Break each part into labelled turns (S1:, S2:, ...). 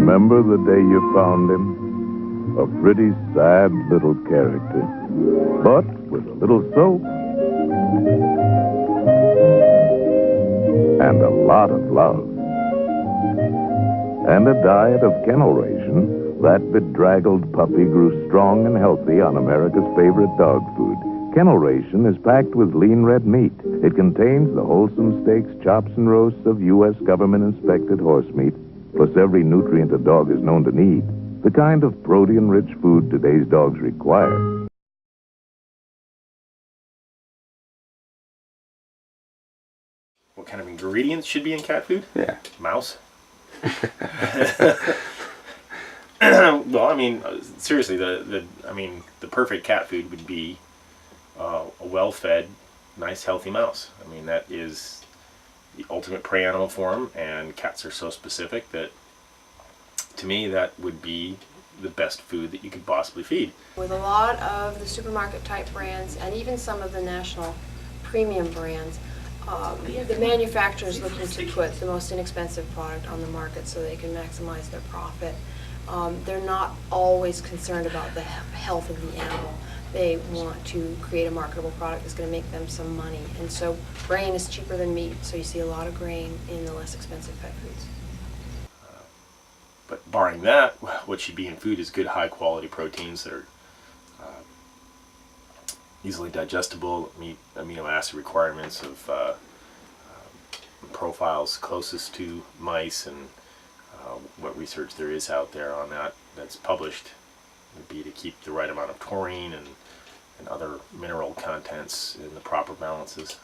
S1: Remember the day you found him? A pretty sad little character, but with a little soap and a lot of love. And a diet of kennel ration, that bedraggled puppy grew strong and healthy on America's favorite dog food. Kennel ration is packed with lean red meat. It contains the wholesome steaks, chops, and roasts of U.S. government-inspected horse meat, plus every nutrient a dog is known to need. The kind of protein-rich food today's dogs require.
S2: What kind of ingredients should be in cat food?
S3: Yeah.
S2: Mouse. Well, I mean, seriously, the perfect cat food would be a well-fed, nice, healthy mouse. I mean, that is the ultimate prey animal for them, and cats are so specific that, to me, that would be the best food that you could possibly feed.
S4: With a lot of the supermarket type brands and even some of the national premium brands, the manufacturers looking to put the most inexpensive product on the market so they can maximize their profit. They're not always concerned about the health of the animal. They want to create a marketable product that's going to make them some money. And so grain is cheaper than meat, so you see a lot of grain in the less expensive pet foods.
S2: But barring that, what should be in food is good high quality proteins that are easily digestible, meet amino acid requirements of profiles closest to mice, and what research there is out there on that's published would be to keep the right amount of taurine and other mineral contents in the proper balances,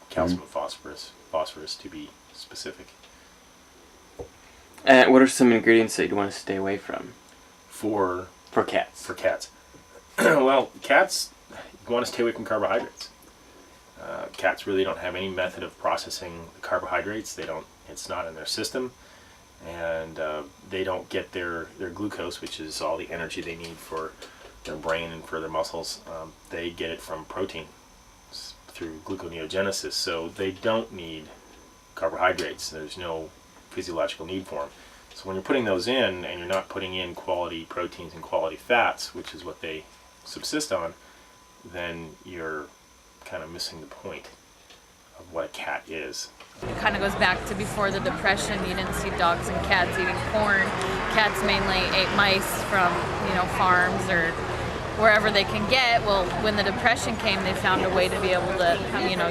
S2: calcium and phosphorus to be specific.
S3: And what are some ingredients that you'd want to stay away from?
S2: For
S3: cats.
S2: For cats. Well, cats, you want to stay away from carbohydrates. Cats really don't have any method of processing the carbohydrates. It's not in their system, and they don't get their glucose, which is all the energy they need for their brain and for their muscles. They get it from protein through gluconeogenesis, so they don't need carbohydrates. There's no physiological need for them. So when you're putting those in, and you're not putting in quality proteins and quality fats, which is what they subsist on, then you're kind of missing the point of what a cat is.
S5: It kind of goes back to before the Depression. You didn't see dogs and cats eating corn. Cats mainly ate mice from, farms or wherever they can get. Well, when the Depression came, they found a way to be able to,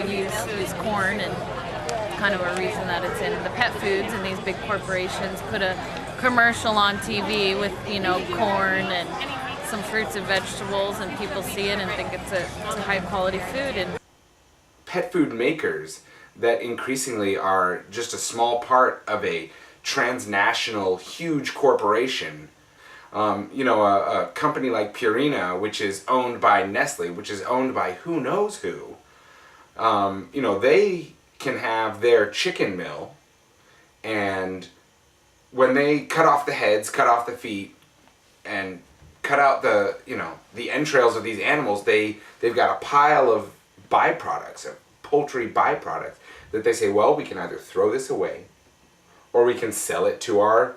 S5: use corn, and kind of a reason that it's in the pet foods, and these big corporations put a commercial on TV with, corn and some fruits and vegetables, and people see it and think it's a high quality food. And
S6: pet food makers that increasingly are just a small part of a transnational huge corporation. A company like Purina, which is owned by Nestle, which is owned by who knows who, they can have their chicken mill, and when they cut off the heads, cut off the feet, and cut out the entrails of these animals, they've got a pile of byproducts, of poultry byproducts, that they say, well, we can either throw this away or we can sell it to our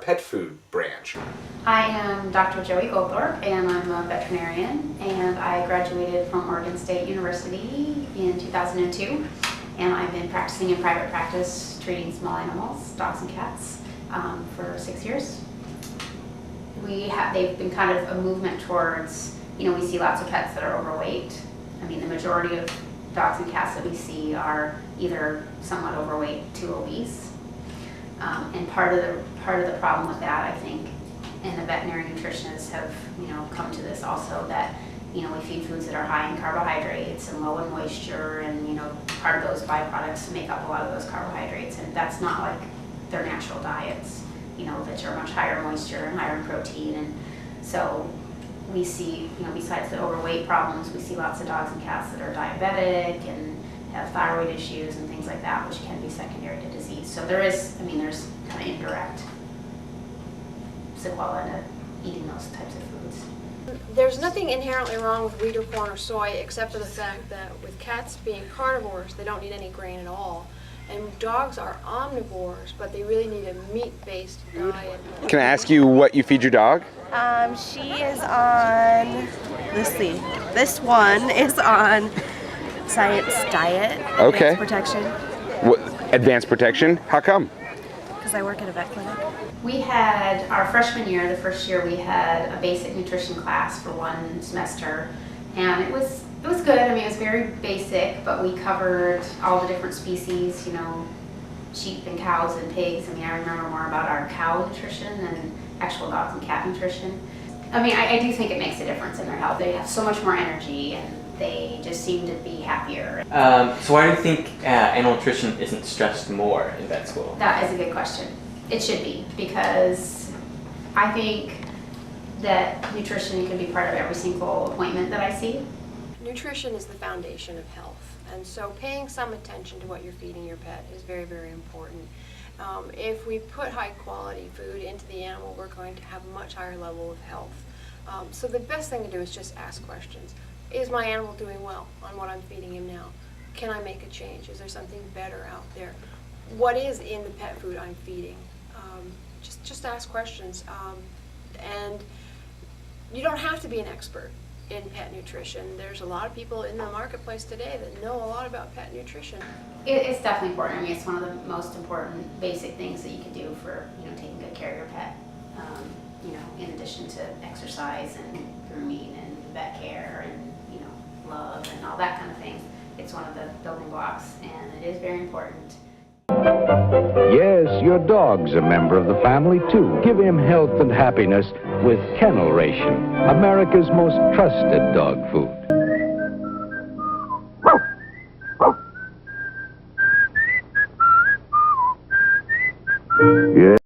S6: pet food branch.
S7: I am Dr. Joey Goldthorpe, and I'm a veterinarian, and I graduated from Oregon State University in 2002, and I've been practicing in private practice treating small animals, dogs and cats, for 6 years. They've been kind of a movement towards, we see lots of pets that are overweight. I mean, the majority of dogs and cats that we see are either somewhat overweight to obese. And part of the problem with that, I think, and the veterinary nutritionists have, come to this also, that, we feed foods that are high in carbohydrates and low in moisture, and, part of those byproducts make up a lot of those carbohydrates, and that's not like their natural diets, which are much higher moisture and higher in protein. And so we see, besides the overweight problems, we see lots of dogs and cats that are diabetic and have thyroid issues and things like that, which can be secondary to disease. So there's kind of indirect sequela to eating those types of foods.
S4: There's nothing inherently wrong with wheat or corn or soy, except for the fact that with cats being carnivores, they don't need any grain at all. And dogs are omnivores, but they really need a meat-based diet.
S8: Can I ask you what you feed your dog?
S9: She is on, let's see, this one is on Science Diet,
S8: Okay.
S9: Advanced Protection,
S8: What, advanced protection? How come?
S9: because I work at a vet clinic.
S7: We had, our freshman year, the first year, we had a basic nutrition class for one semester, and it was good. I mean, it was very basic, but we covered all the different species, you know, sheep and cows and pigs. I mean, I remember more about our cow nutrition than actual dogs and cat nutrition. I mean, I do think it makes a difference in their health. They have so much more energy, and they just seem to be happier.
S3: So why do you think animal nutrition isn't stressed more in vet school?
S7: That is a good question. It should be, because I think that nutrition can be part of every single appointment that I see.
S4: Nutrition is the foundation of health, and so paying some attention to what you're feeding your pet is very, very important. If we put high quality food into the animal, we're going to have a much higher level of health. So the best thing to do is just ask questions. Is my animal doing well on what I'm feeding him now? Can I make a change? Is there something better out there? What is in the pet food I'm feeding? Just ask questions. And you don't have to be an expert in pet nutrition. There's a lot of people in the marketplace today that know a lot about pet nutrition.
S7: It's definitely important. I mean, it's one of the most important basic things that you can do for, you know, taking good care of your pet. You know, in addition to exercise and grooming and vet care and, you know, love and all that kind of thing. It's one of the building blocks, and it is very important.
S1: Yes, your dog's a member of the family, too. Give him health and happiness with Kennel Ration, America's most trusted dog food. Yeah.